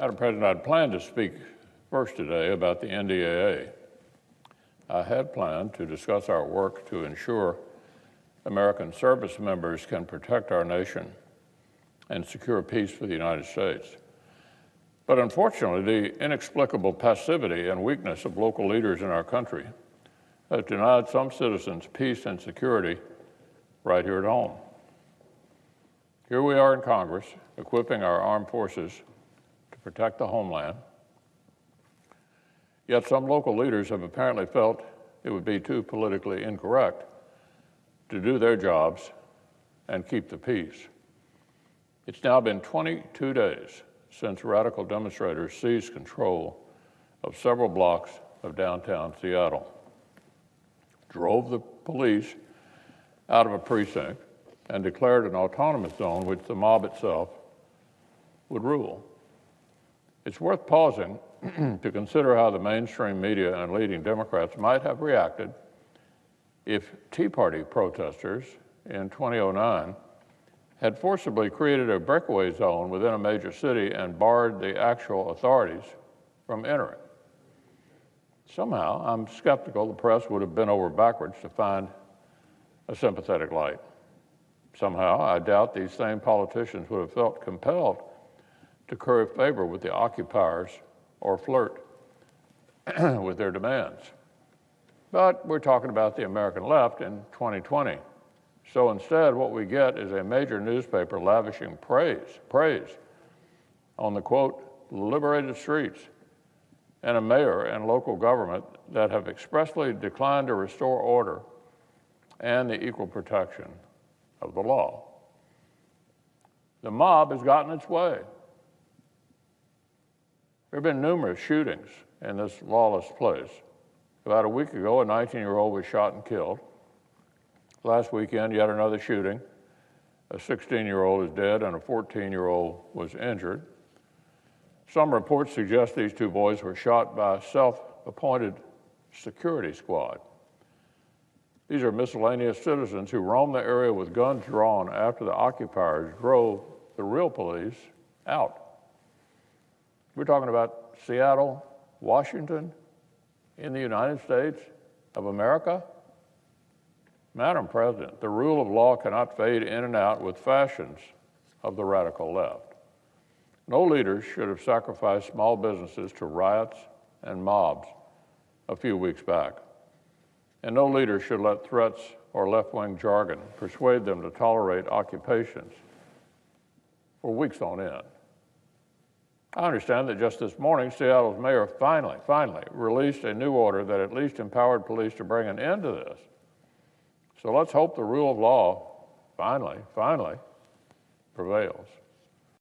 Madam President, I'd planned to speak first today about the NDAA. I had planned to discuss our work to ensure American service members can protect our nation and secure peace for the United States. But unfortunately, the inexplicable passivity and weakness of local leaders in our country has denied some citizens peace and security right here at home. Here we are in Congress, equipping our armed forces to protect the homeland. Yet some local leaders have apparently felt it would be too politically incorrect to do their jobs and keep the peace. It's now been 22 days since radical demonstrators seized control of several blocks of downtown Seattle, drove the police out of a precinct, and declared an autonomous zone which the mob itself would rule. It's worth pausing to consider how the mainstream media and leading Democrats might have reacted if Tea Party protesters in 2009 had forcibly created a breakaway zone within a major city and barred the actual authorities from entering. Somehow, I'm skeptical the press would have bent over backwards to find a sympathetic light. Somehow, I doubt these same politicians would have felt compelled to curry favor with the occupiers or flirt with their demands. But we're talking about the American left in 2020. So instead, what we get is a major newspaper lavishing praise on the, quote, liberated streets, and a mayor and local government that have expressly declined to restore order and the equal protection of the law. The mob has gotten its way. There have been numerous shootings in this lawless place. About a week ago, a 19-year-old was shot and killed. Last weekend, yet another shooting. A 16-year-old is dead and a 14-year-old was injured. Some reports suggest these two boys were shot by a self-appointed security squad. These are miscellaneous citizens who roamed the area with guns drawn after the occupiers drove the real police out. We're talking about Seattle, Washington, in the United States of America. Madam President, the rule of law cannot fade in and out with fashions of the radical left. No leaders should have sacrificed small businesses to riots and mobs a few weeks back. And no leader should let threats or left-wing jargon persuade them to tolerate occupations for weeks on end. I understand that just this morning, Seattle's mayor finally released a new order that at least empowered police to bring an end to this. So let's hope the rule of law finally prevails.